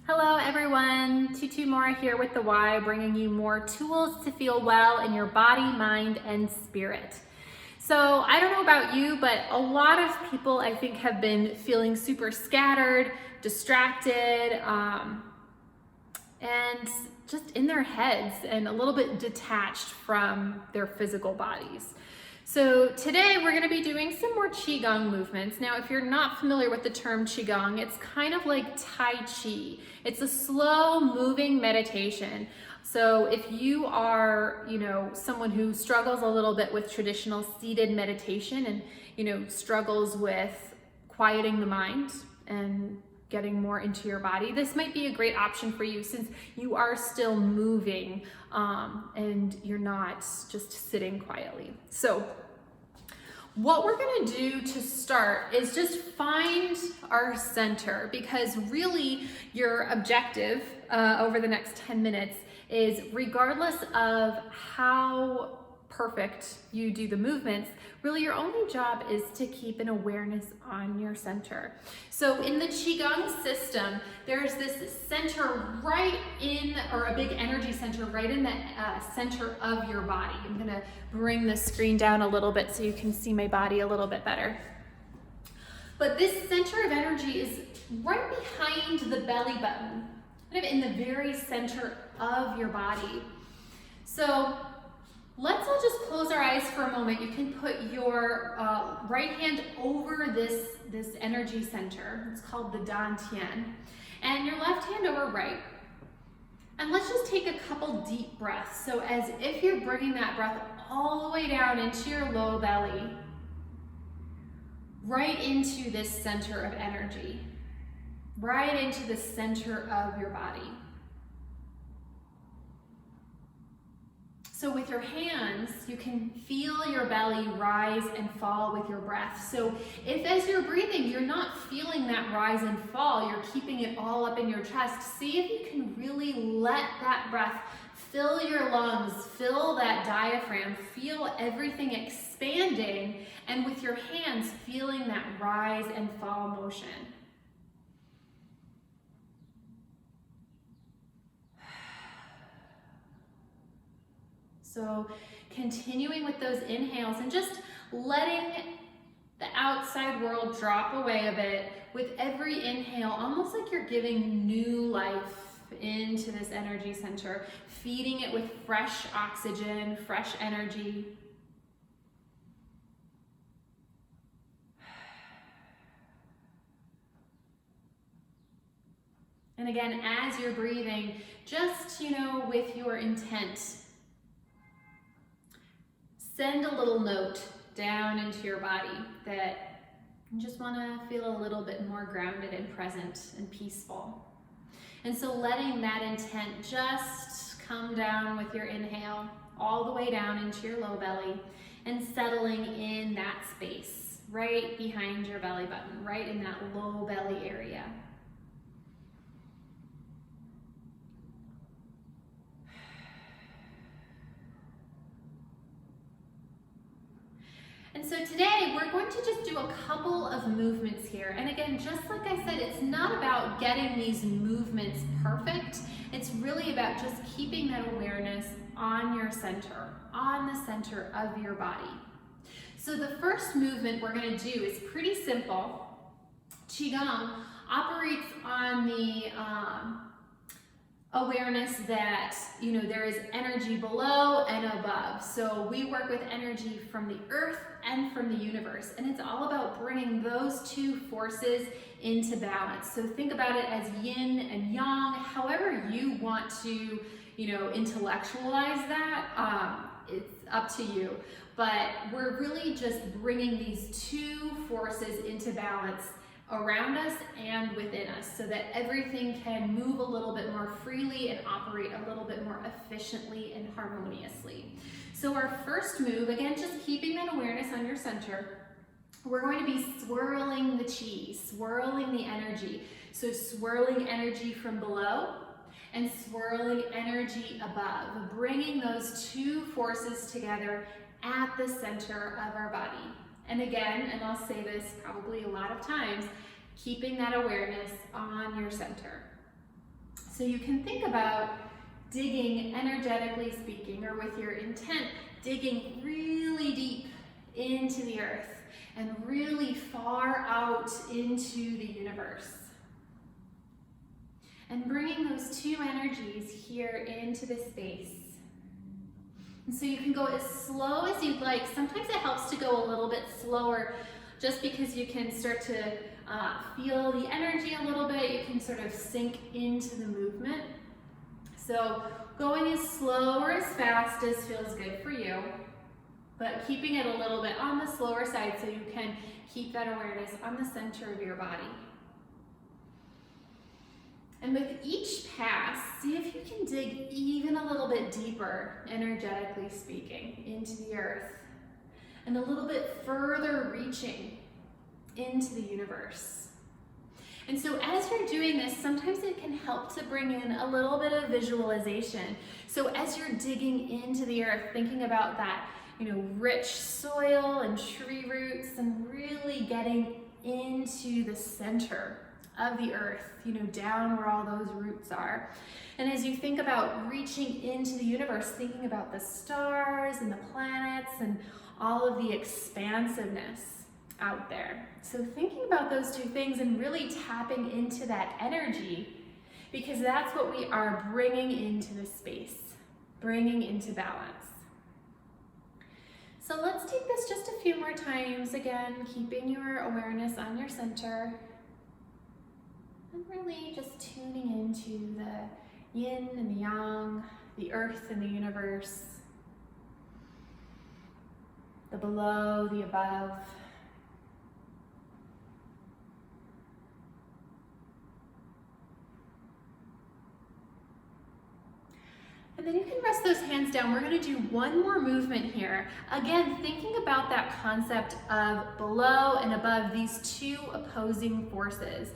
Hello everyone, Tutu Mora here with the Y, bringing you more tools to feel well in your body, mind, and spirit. So I don't know about you, but a lot of people I think have been feeling super scattered, distracted, and just in their heads and a little bit detached from their physical bodies. So today we're going to be doing some more Qigong movements. Now, if you're not familiar with the term Qigong, it's kind of like Tai Chi. It's a slow moving meditation. So if you are, someone who struggles a little bit with traditional seated meditation and, struggles with quieting the mind and getting more into your body, this might be a great option for you since you are still moving and you're not just sitting quietly. So what we're going to do to start is just find our center, because really your objective over the next 10 minutes is, regardless of how perfect you do the movements, really your only job is to keep an awareness on your center. So in the Qigong system, there's this center right in, or a big energy center right in the center of your body. I'm gonna bring the screen down a little bit so you can see my body a little bit better. But this center of energy is right behind the belly button, kind of in the very center of your body. So let's all just close our eyes for a moment. You can put your right hand over this energy center. It's called the dantian. And your left hand over right. And let's just take a couple deep breaths. So as if you're bringing that breath all the way down into your low belly, right into this center of energy, right into the center of your body. So with your hands, you can feel your belly rise and fall with your breath. So if as you're breathing, you're not feeling that rise and fall, you're keeping it all up in your chest, see if you can really let that breath fill your lungs, fill that diaphragm, feel everything expanding, and with your hands, feeling that rise and fall motion. So continuing with those inhales and just letting the outside world drop away a bit with every inhale, almost like you're giving new life into this energy center, feeding it with fresh oxygen, fresh energy. And again, as you're breathing, just, with your intent, send a little note down into your body that you just want to feel a little bit more grounded and present and peaceful. And so letting that intent just come down with your inhale all the way down into your low belly and settling in that space right behind your belly button, right in that low belly area. And so today we're going to just do a couple of movements here. And again, just like I said, it's not about getting these movements perfect. It's really about just keeping that awareness on your center, on the center of your body. So the first movement we're going to do is pretty simple. Qigong operates on the awareness that, there is energy below and above. So we work with energy from the earth and from the universe. And it's all about bringing those two forces into balance. So think about it as yin and yang, however you want to, intellectualize that. It's up to you. But we're really just bringing these two forces into balance around us and within us so that everything can move a little bit more freely and operate a little bit more efficiently and harmoniously. So our first move, again, just keeping that awareness on your center, we're going to be swirling the chi, swirling the energy. So swirling energy from below and swirling energy above, bringing those two forces together at the center of our body. And again, and I'll say this probably a lot of times, keeping that awareness on your center. So you can think about digging, energetically speaking, or with your intent, digging really deep into the earth and really far out into the universe. And bringing those two energies here into the space. And so you can go as slow as you'd like. Sometimes it helps to go a little bit slower just because you can start to feel the energy a little bit. You can sort of sink into the movement. So going as slow or as fast as feels good for you, but keeping it a little bit on the slower side so you can keep that awareness on the center of your body. And with each pass, see if you can dig even a little bit deeper, energetically speaking, into the earth, and a little bit further reaching into the universe. And so as you're doing this, sometimes it can help to bring in a little bit of visualization. So as you're digging into the earth, thinking about that, rich soil and tree roots, and really getting into the center of the earth, down where all those roots are. And as you think about reaching into the universe, thinking about the stars and the planets and all of the expansiveness out there. So thinking about those two things and really tapping into that energy, because that's what we are bringing into the space, bringing into balance. So let's take this just a few more times, again, keeping your awareness on your center. And really just tuning into the yin and the yang, the earth and the universe, the below, the above. And then you can rest those hands down. We're going to do one more movement here. Again, thinking about that concept of below and above, these two opposing forces.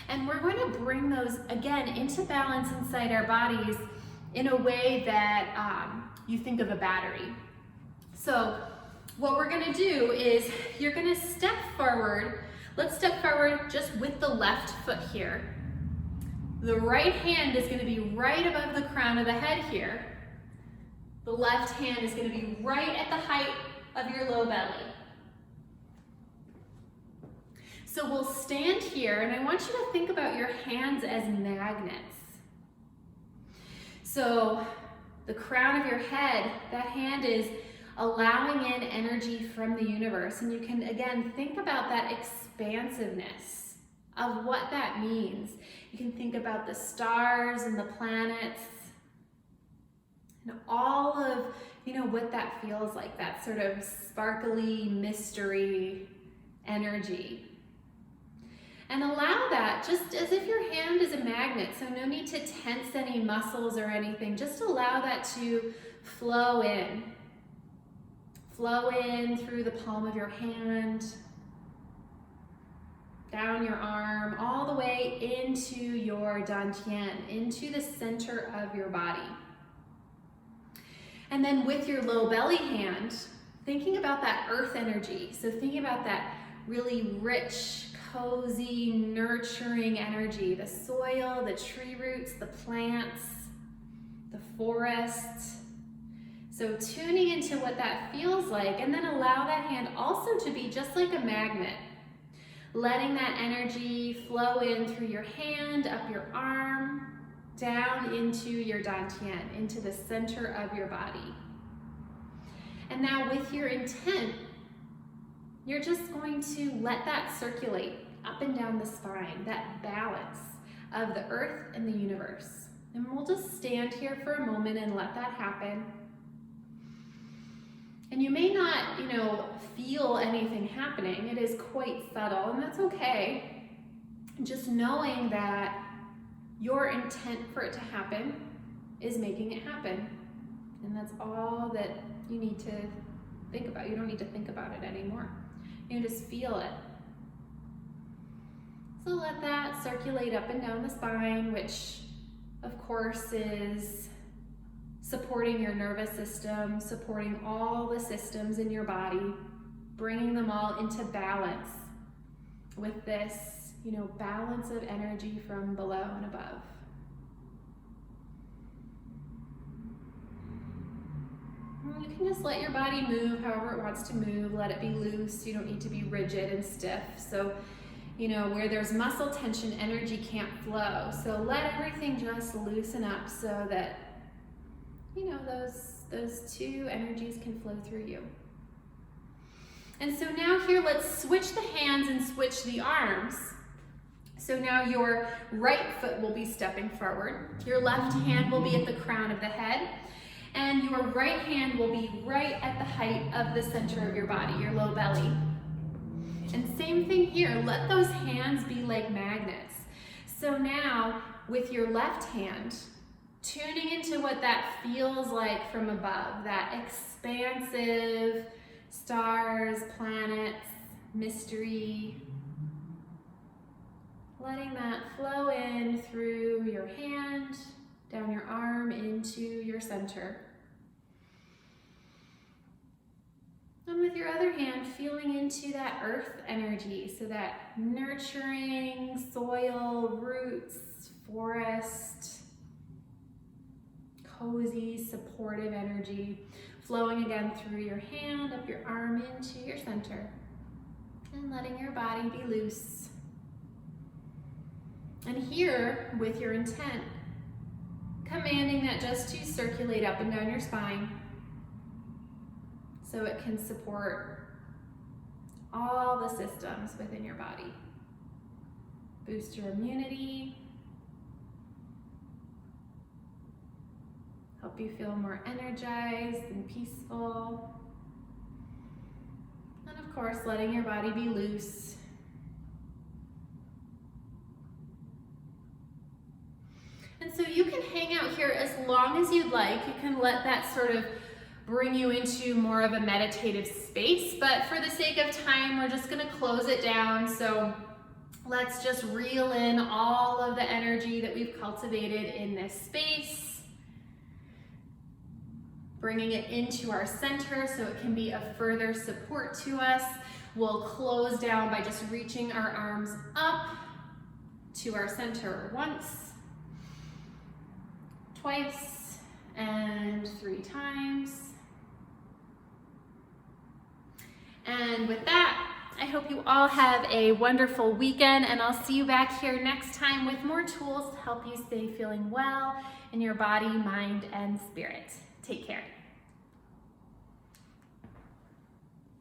And we're going to bring those, again, into balance inside our bodies in a way that you think of a battery. So what we're going to do is you're going to step forward. Let's step forward just with the left foot here. The right hand is going to be right above the crown of the head here. The left hand is going to be right at the height of your low belly. So we'll stand here, and I want you to think about your hands as magnets. So the crown of your head, that hand is allowing in energy from the universe. And you can, again, think about that expansiveness of what that means. You can think about the stars and the planets and all of, what that feels like, that sort of sparkly mystery energy. And allow that, just as if your hand is a magnet, so no need to tense any muscles or anything, just allow that to flow in. Flow in through the palm of your hand, down your arm, all the way into your dantian, into the center of your body. And then with your low belly hand, thinking about that earth energy, so thinking about that really rich, cozy, nurturing energy, the soil, the tree roots, the plants, the forest. So tuning into what that feels like, and then allow that hand also to be just like a magnet, letting that energy flow in through your hand, up your arm, down into your dantian, into the center of your body. And now with your intent, you're just going to let that circulate up and down the spine, that balance of the earth and the universe. And we'll just stand here for a moment and let that happen. And you may not, feel anything happening. It is quite subtle, and that's okay. Just knowing that your intent for it to happen is making it happen. And that's all that you need to think about. You don't need to think about it anymore. You just feel it. So let that circulate up and down the spine, which of course is supporting your nervous system, supporting all the systems in your body, bringing them all into balance with this, balance of energy from below and above. can just let your body move however it wants to move. Let it be loose. You don't need to be rigid and stiff. So, you know, where there's muscle tension, energy can't flow. So let everything just loosen up so that, you know, those two energies can flow through you. And so now here, let's switch the hands and switch the arms. So now your right foot will be stepping forward. Your left hand will be at the crown of the head. And your right hand will be right at the height of the center of your body, your low belly. And same thing here, let those hands be like magnets. So now with your left hand, tuning into what that feels like from above, that expansive stars, planets, mystery. Letting that flow in through your hand, down your arm, into your center. And with your other hand, feeling into that earth energy, so that nurturing soil, roots, forest, cozy, supportive energy, flowing again through your hand, up your arm, into your center, and letting your body be loose. And here, with your intent, commanding that just to circulate up and down your spine so it can support all the systems within your body. Boost your immunity, help you feel more energized and peaceful, and of course, letting your body be loose. And so you can hang out here as long as you'd like. You can let that sort of bring you into more of a meditative space, but for the sake of time, we're just gonna close it down. So let's just reel in all of the energy that we've cultivated in this space, bringing it into our center so it can be a further support to us. We'll close down by just reaching our arms up to our center once, twice, and 3 times. And with that, I hope you all have a wonderful weekend, and I'll see you back here next time with more tools to help you stay feeling well in your body, mind, and spirit. Take care.